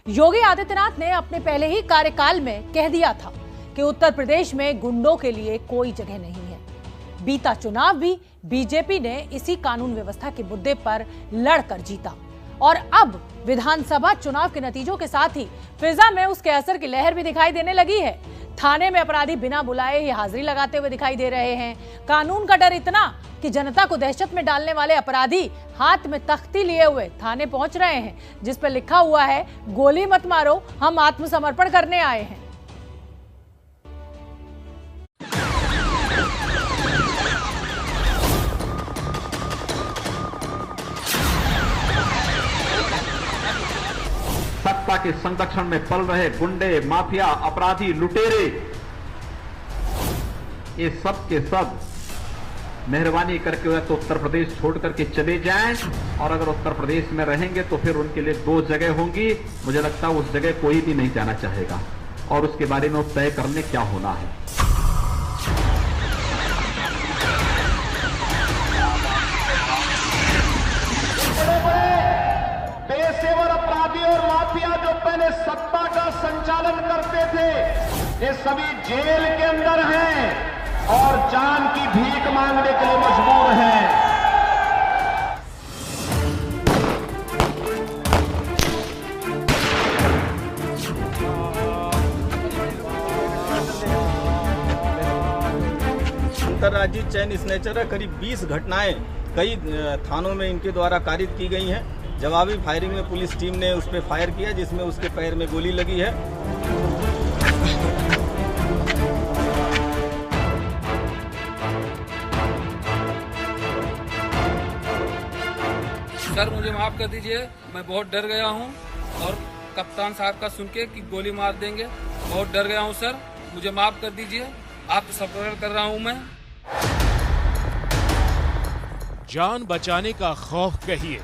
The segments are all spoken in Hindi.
योगी आदित्यनाथ ने अपने पहले ही कार्यकाल में कह दिया था कि उत्तर प्रदेश में गुंडों के लिए कोई जगह नहीं है। बीता चुनाव भी बीजेपी ने इसी कानून व्यवस्था के मुद्दे पर लड़कर जीता और अब विधानसभा चुनाव के नतीजों के साथ ही फिजा में उसके असर की लहर भी दिखाई देने लगी है। थाने में अपराधी बिना बुलाए ही हाजिरी लगाते हुए दिखाई दे रहे हैं। कानून का डर इतना कि जनता को दहशत में डालने वाले अपराधी हाथ में तख्ती लिए हुए थाने पहुंच रहे हैं, जिस पर लिखा हुआ है, गोली मत मारो, हम आत्मसमर्पण करने आए हैं। सत्ता के संरक्षण में पल रहे गुंडे, माफिया, अपराधी, लुटेरे, ये सब के सब मेहरबानी करके तो उत्तर प्रदेश छोड़ करके चले जाएं, और अगर उत्तर प्रदेश में रहेंगे तो फिर उनके लिए 2 जगह होंगी। मुझे लगता है उस जगह कोई भी नहीं जाना चाहेगा और उसके बारे में तय करने क्या होना है। पेशेवर अपराधी और माफिया जो पहले सत्ता का संचालन करते थे, ये सभी जेल के अंदर हैं और जान की भीख मांगने के लिए मजबूर हैं। अंतर्राज्यीय चैन स्नैचर है। करीब 20 घटनाएं कई थानों में इनके द्वारा कारित की गई हैं। जवाबी फायरिंग में पुलिस टीम ने उस पर फायर किया, जिसमें उसके पैर में गोली लगी है। सर मुझे माफ कर दीजिए, मैं बहुत डर गया हूं और कप्तान साहब का सुन के कि गोली मार देंगे, बहुत डर गया हूं सर, मुझे माफ कर दीजिए। आत्मसमर्पण कर रहा हूं मैं। जान बचाने का खौफ कहिए,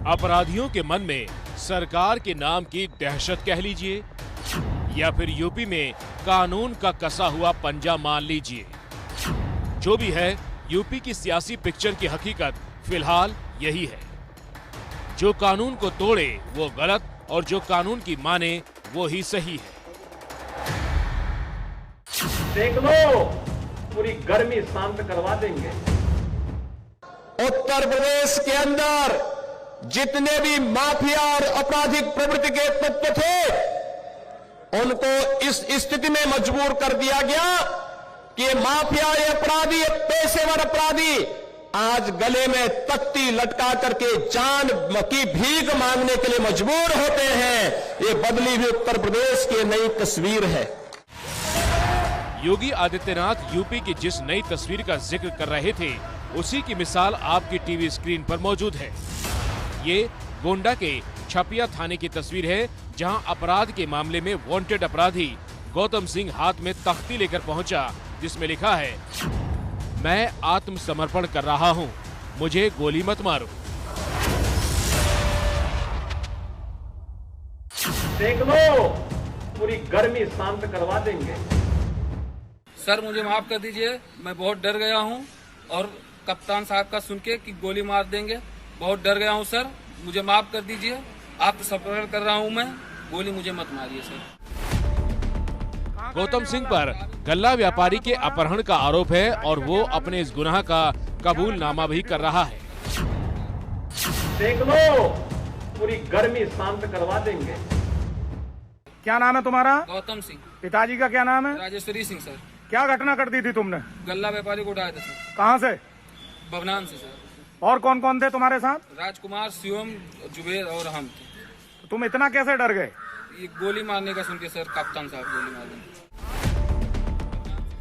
अपराधियों के मन में सरकार के नाम की दहशत कह लीजिए, या फिर यूपी में कानून का कसा हुआ पंजा मान लीजिए। जो भी है, यूपी की सियासी पिक्चर की हकीकत फिलहाल यही है। जो कानून को तोड़े वो गलत और जो कानून की माने वो ही सही है। देख लो, पूरी गर्मी शांत करवा देंगे। उत्तर प्रदेश के अंदर जितने भी माफिया और आपराधिक प्रवृत्ति के तत्व थे, उनको इस स्थिति में मजबूर कर दिया गया कि माफिया, ये अपराधी, पेशेवर अपराधी आज गले में तख्ती लटका करके जान की भीख मांगने के लिए मजबूर होते हैं। ये बदली हुई उत्तर प्रदेश की नई तस्वीर है। योगी आदित्यनाथ यूपी की जिस नई तस्वीर का जिक्र कर रहे थे, उसी की मिसाल आपकी टीवी स्क्रीन पर मौजूद है। ये गोंडा के छपिया थाने की तस्वीर है, जहां अपराध के मामले में वांटेड अपराधी गौतम सिंह हाथ में तख्ती लेकर पहुंचा, जिसमें लिखा है, मैं आत्मसमर्पण कर रहा हूं, मुझे गोली मत मारो। देख लो, पूरी गर्मी शांत करवा देंगे। सर मुझे माफ कर दीजिए, मैं बहुत डर गया हूं और कप्तान साहब का सुन के कि गोली मार देंगे, बहुत डर गया हूं सर, मुझे माफ कर दीजिए। आत्मसमर्पण कर रहा हूं मैं, गोली मुझे मत मारिए सर। गौतम सिंह पर गल्ला व्यापारी के अपहरण का आरोप है और वो अपने इस गुनाह का कबूलनामा भी कर रहा है। देख लो, पूरी गर्मी शांत करवा देंगे। क्या नाम है तुम्हारा? गौतम सिंह। पिताजी का क्या नाम है? राजेश्वरी सिंह सर। क्या घटना कर दी थी तुमने? गल्ला व्यापारी को उठाया था सर। कहाँ से? भवनान से सर। और कौन कौन थे तुम्हारे साथ? राजकुमार, शिवम, जुबेर और हम थे। तो तुम इतना कैसे डर गए? ये गोली मारने का सुन के सर, कप्तान साहब गोली मार देंगे।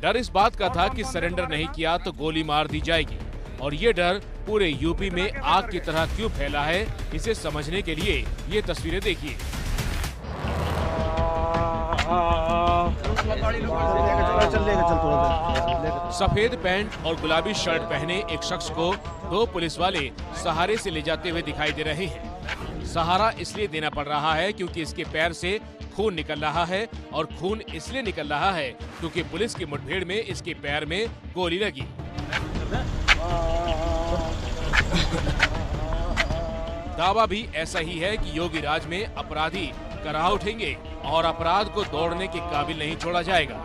डर इस बात का था कि सरेंडर नहीं किया तो गोली मार दी जाएगी, और ये डर पूरे यूपी में आग की तरह क्यों फैला है, इसे समझने के लिए ये तस्वीरें देखिए। सफेद पैंट और गुलाबी शर्ट पहने एक शख्स को 2 पुलिस वाले सहारे से ले जाते हुए दिखाई दे रहे हैं। सहारा इसलिए देना पड़ रहा है क्योंकि इसके पैर से खून निकल रहा है, और खून इसलिए निकल रहा है क्योंकि पुलिस की मुठभेड़ में इसके पैर में गोली लगी। दावा भी ऐसा ही है कि योगी राज में अपराधी कराह उठेंगे और अपराध को दौड़ने के काबिल नहीं छोड़ा जाएगा।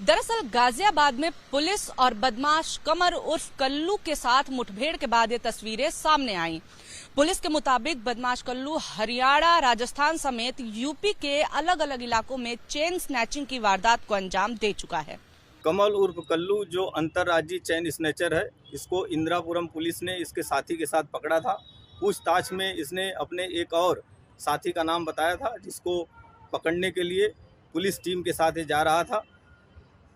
दरअसल गाजियाबाद में पुलिस और बदमाश कमर उर्फ कल्लू के साथ मुठभेड़ के बाद ये तस्वीरें सामने आई। पुलिस के मुताबिक बदमाश कल्लू हरियाणा, राजस्थान समेत यूपी के अलग अलग इलाकों में चेन स्नैचिंग की वारदात को अंजाम दे चुका है। कमल उर्फ कल्लू जो अंतर्राज्यीय चैन स्नैचर है, इसको इंदिरापुरम पुलिस ने इसके साथी के साथ पकड़ा था। पूछताछ में इसने अपने एक और साथी का नाम बताया था, जिसको पकड़ने के लिए पुलिस टीम के साथ जा रहा था।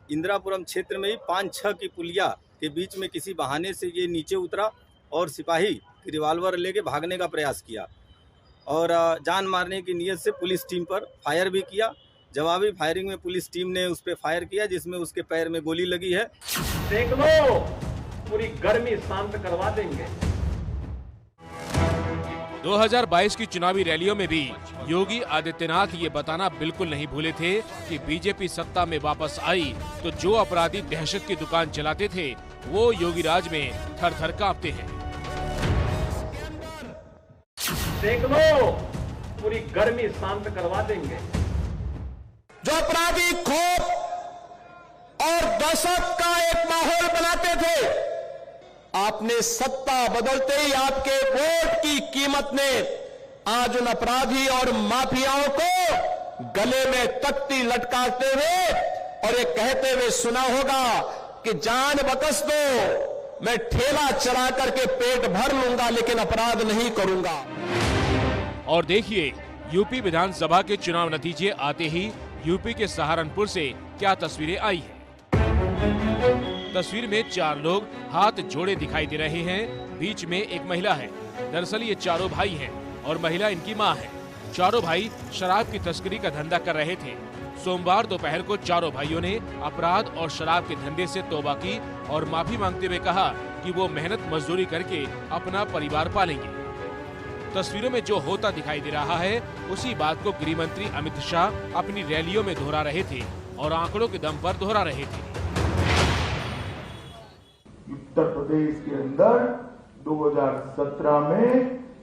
इंदिरापुरम क्षेत्र में ही 5-6 की पुलिया के बीच में किसी बहाने से ये नीचे उतरा और सिपाही रिवाल्वर लेके भागने का प्रयास किया और जान मारने की नीयत से पुलिस टीम पर फायर भी किया। जवाबी फायरिंग में पुलिस टीम ने उस पर फायर किया, जिसमें उसके पैर में गोली लगी है। देख लो, पूरी गर्मी शांत करवा देंगे। 2022 की चुनावी रैलियों में भी योगी आदित्यनाथ ये बताना बिल्कुल नहीं भूले थे कि बीजेपी सत्ता में वापस आई तो जो अपराधी दहशत की दुकान चलाते थे वो योगी राज में थर-थर कांपते हैं। देख लो, पूरी गर्मी शांत करवा देंगे। जो अपराधी खौफ और दहशत का एक माहौल बनाते थे, आपने सत्ता बदलते ही आपके वोट की कीमत ने आज उन अपराधी और माफियाओं को गले में तख्ती लटकाते हुए और ये कहते हुए सुना होगा कि जान बकस दो, मैं ठेला चला करके पेट भर लूंगा लेकिन अपराध नहीं करूंगा। और देखिए यूपी विधानसभा के चुनाव नतीजे आते ही यूपी के सहारनपुर से क्या तस्वीरें आई है। तस्वीर में 4 लोग हाथ जोड़े दिखाई दे रहे हैं। बीच में एक महिला है। दरअसल ये चारों भाई हैं और महिला इनकी मां है। चारों भाई शराब की तस्करी का धंधा कर रहे थे। सोमवार दोपहर को चारों भाइयों ने अपराध और शराब के धंधे से तौबा की और माफी मांगते हुए कहा कि वो मेहनत मजदूरी करके अपना परिवार पालेंगे। तस्वीरों में जो होता दिखाई दे रहा है उसी बात को गृह मंत्री अमित शाह अपनी रैलियों में दोहरा रहे थे और आंकड़ों के दम पर दोहरा रहे थे। उत्तर प्रदेश के अंदर 2017 में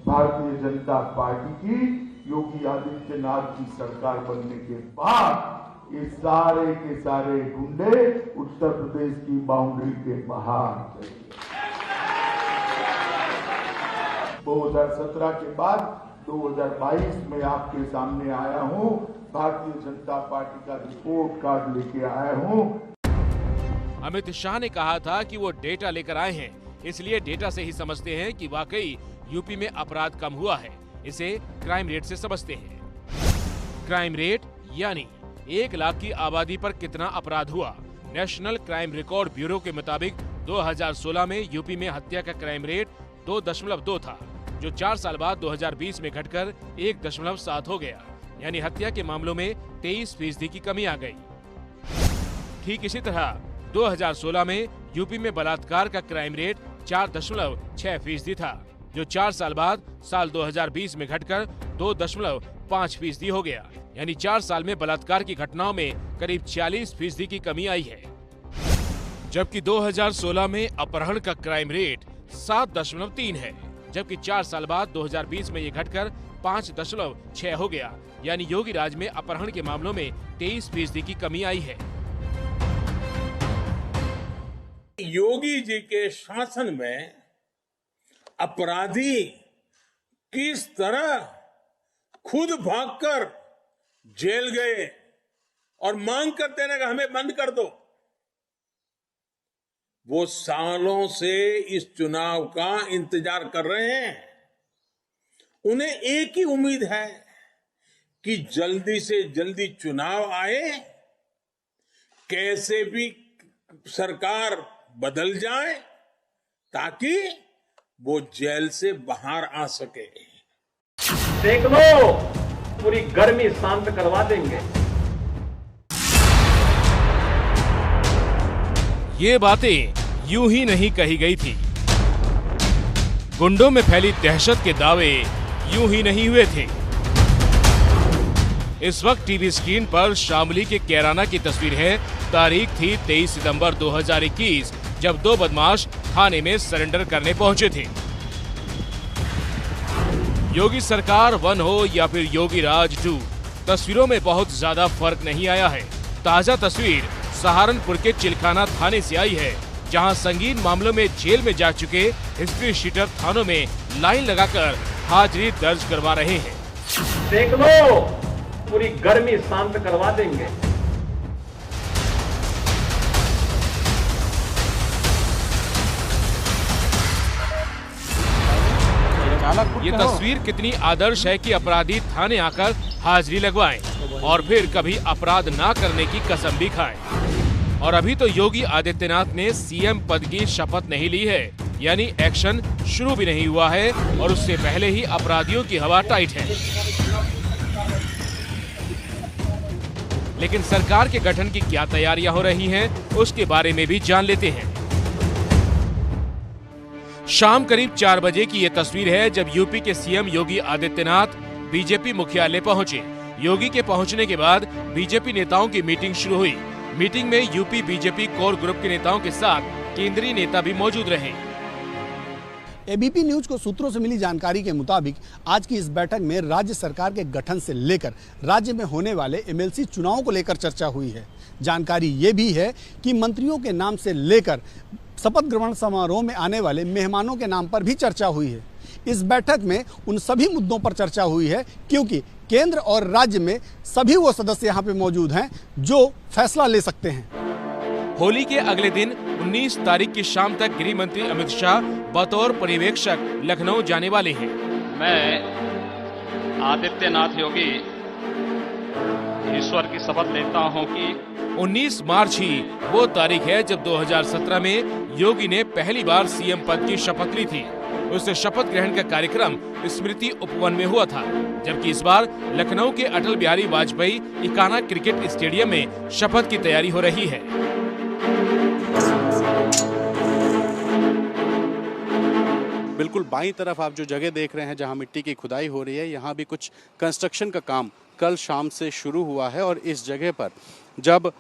भारतीय जनता पार्टी की योगी आदित्यनाथ की सरकार बनने के बाद ये सारे के सारे गुंडे उत्तर प्रदेश की बाउंड्री के बाहर। 2017 के बाद 2022 में आपके सामने आया हूं, भारतीय जनता पार्टी का रिपोर्ट कार्ड लेके आया हूं। अमित शाह ने कहा था कि वो डेटा लेकर आए हैं, इसलिए डेटा से ही समझते हैं कि वाकई यूपी में अपराध कम हुआ है। इसे क्राइम रेट से समझते हैं। क्राइम रेट यानी 1 लाख की आबादी पर कितना अपराध हुआ। नेशनल क्राइम रिकॉर्ड ब्यूरो के मुताबिक 2016 में यूपी में हत्या का क्राइम रेट 2.2 था, जो 4 साल बाद 2020 में घटकर 1.7 हो गया। यानी हत्या के मामलों में 23% की कमी आ गई। ठीक इसी तरह 2016 में यूपी में बलात्कार का क्राइम रेट 4.6% था, जो 4 साल बाद साल 2020 में घटकर 2.5% हो गया। यानी 4 साल में बलात्कार की घटनाओं में करीब 40% की कमी आई है। जबकि 2016 में अपहरण का क्राइम रेट 7.3 है, जबकि 4 साल बाद 2020 में ये घटकर 5.6 हो गया। यानी योगी राज में अपहरण के मामलों में 23% की कमी आई है। योगी जी के शासन में अपराधी किस तरह खुद भागकर जेल गए और मांग करते रहे कि हमें बंद कर दो। वो सालों से इस चुनाव का इंतजार कर रहे हैं। उन्हें एक ही उम्मीद है कि जल्दी से जल्दी चुनाव आए, कैसे भी सरकार बदल जाए ताकि वो जेल से बाहर आ सके। देख लो, पूरी गर्मी शांत करवा देंगे। ये बातें यूं ही नहीं कही गई थी। गुंडों में फैली दहशत के दावे यूं ही नहीं हुए थे। इस वक्त टीवी स्क्रीन पर शामली के कैराना की तस्वीर है। तारीख थी 23 सितंबर 2021 जब 2 बदमाश थाने में सरेंडर करने पहुंचे थे। योगी सरकार 1 हो या फिर योगी राज 2, तस्वीरों में बहुत ज्यादा फर्क नहीं आया है। ताजा तस्वीर सहारनपुर के चिलखाना थाने से आई है, जहां संगीन मामलों में जेल में जा चुके हिस्ट्री शीटर थानों में लाइन लगाकर हाजिरी दर्ज करवा रहे हैं। देख लो, पूरी गर्मी शांत करवा देंगे। ये तस्वीर कितनी आदर्श है कि अपराधी थाने आकर हाजिरी लगवाएं और फिर कभी अपराध ना करने की कसम भी खाएं। और अभी तो योगी आदित्यनाथ ने सीएम पद की शपथ नहीं ली है, यानी एक्शन शुरू भी नहीं हुआ है और उससे पहले ही अपराधियों की हवा टाइट है। लेकिन सरकार के गठन की क्या तैयारियां हो रही हैं, उसके बारे में भी जान लेते हैं। शाम करीब 4 बजे की ये तस्वीर है जब यूपी के सीएम योगी आदित्यनाथ बीजेपी मुख्यालय पहुंचे। योगी के पहुंचने के बाद बीजेपी नेताओं की मीटिंग शुरू हुई। मीटिंग में यूपी बीजेपी कोर ग्रुप के नेताओं के साथ केंद्रीय नेता भी मौजूद रहे। एबीपी न्यूज को सूत्रों से मिली जानकारी के मुताबिक आज की इस बैठक में राज्य सरकार के गठन से लेकर राज्य में होने वाले एमएलसी चुनावों को लेकर चर्चा हुई है। जानकारी ये भी है कि मंत्रियों के नाम से लेकर शपथ ग्रहण समारोह में आने वाले मेहमानों के नाम पर भी चर्चा हुई है। इस बैठक में उन सभी मुद्दों पर चर्चा हुई है क्योंकि केंद्र और राज्य में सभी वो सदस्य यहाँ पे मौजूद हैं जो फैसला ले सकते हैं। होली के अगले दिन 19 तारीख की शाम तक गृह मंत्री अमित शाह बतौर पर्यवेक्षक लखनऊ जाने वाले हैं। मैं आदित्यनाथ योगी ईश्वर की शपथ लेता हूं कि 19 मार्च ही वो तारीख है जब 2017 में योगी ने पहली बार सीएम पद की शपथ ली थी। उस शपथ ग्रहण का कार्यक्रम स्मृति उपवन में हुआ था, जबकि इस बार लखनऊ के अटल बिहारी वाजपेयी इकाना क्रिकेट स्टेडियम में शपथ की तैयारी हो रही है। बिल्कुल बाईं तरफ आप जो जगह देख रहे हैं जहां मिट्टी की खुदाई हो रही है, यहाँ भी कुछ कंस्ट्रक्शन का काम कल शाम से शुरू हुआ है और इस जगह पर जब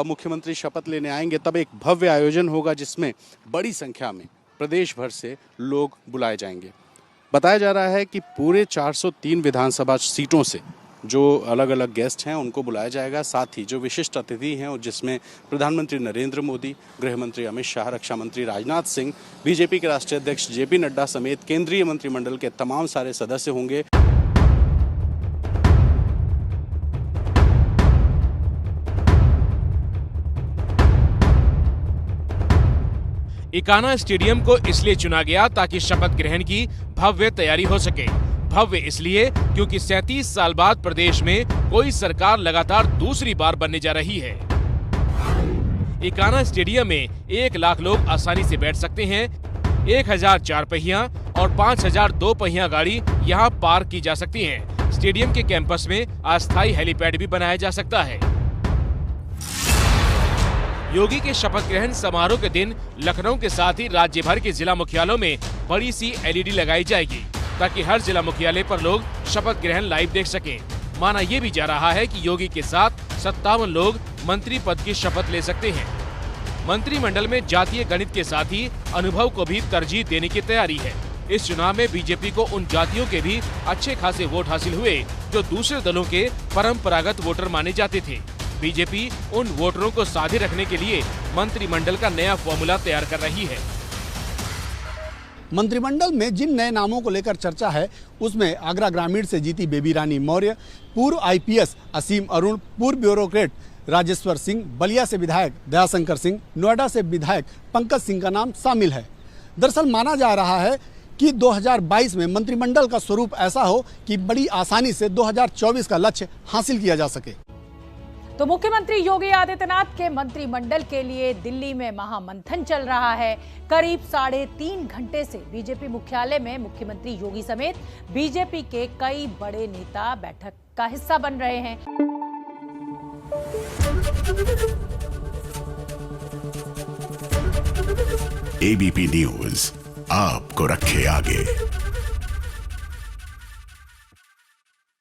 मुख्यमंत्री शपथ लेने आएंगे तब एक भव्य आयोजन होगा जिसमें बड़ी संख्या में प्रदेश भर से लोग बुलाए जाएंगे। बताया जा रहा है कि पूरे 403 विधानसभा सीटों से जो अलग अलग गेस्ट हैं उनको बुलाया जाएगा, साथ ही जो विशिष्ट अतिथि हैं और जिसमें प्रधानमंत्री नरेंद्र मोदी, गृह मंत्री अमित शाह, रक्षा मंत्री राजनाथ सिंह, बीजेपी के राष्ट्रीय अध्यक्ष जेपी नड्डा समेत केंद्रीय मंत्रिमंडल के तमाम सारे सदस्य होंगे। इकाना स्टेडियम को इसलिए चुना गया ताकि शपथ ग्रहण की भव्य तैयारी हो सके। भव्य इसलिए क्योंकि 37 साल बाद प्रदेश में कोई सरकार लगातार दूसरी बार बनने जा रही है। इकाना स्टेडियम में 1 लाख लोग आसानी से बैठ सकते हैं। 1000 4 पहिया और 5000 2 पहिया गाड़ी यहाँ पार्क की जा सकती हैं। स्टेडियम के कैंपस में अस्थायी हेलीपैड भी बनाया जा सकता है। योगी के शपथ ग्रहण समारोह के दिन लखनऊ के साथ ही राज्य भर के जिला मुख्यालयों में बड़ी सी एलईडी लगाई जाएगी ताकि हर जिला मुख्यालय पर लोग शपथ ग्रहण लाइव देख सकें। माना यह भी जा रहा है कि योगी के साथ 57 लोग मंत्री पद की शपथ ले सकते हैं। मंत्रिमंडल में जातीय गणित के साथ ही अनुभव को भी तरजीह देने की तैयारी है। इस चुनाव में बीजेपी को उन जातियों के भी अच्छे खासे वोट हासिल हुए जो दूसरे दलों के परंपरागत वोटर माने जाते थे। बीजेपी उन वोटरों को साझी रखने के लिए मंत्रिमंडल का नया फॉर्मूला तैयार कर रही है। मंत्रिमंडल में जिन नए नामों को लेकर चर्चा है उसमें आगरा ग्रामीण से जीती बेबी रानी मौर्य, पूर्व आईपीएस असीम अरुण, पूर्व ब्यूरोक्रेट राजेश्वर सिंह, बलिया से विधायक दयाशंकर सिंह, नोएडा से विधायक पंकज सिंह का नाम शामिल है। दरअसल माना जा रहा है कि 2022 में मंत्रिमंडल का स्वरूप ऐसा हो कि बड़ी आसानी से 2024 का लक्ष्य हासिल किया जा सके। तो मुख्यमंत्री योगी आदित्यनाथ के मंत्रिमंडल के लिए दिल्ली में महामंथन चल रहा है। करीब 3.5 घंटे से बीजेपी मुख्यालय में मुख्यमंत्री योगी समेत बीजेपी के कई बड़े नेता बैठक का हिस्सा बन रहे हैं। एबीपी न्यूज आपको रखे आगे।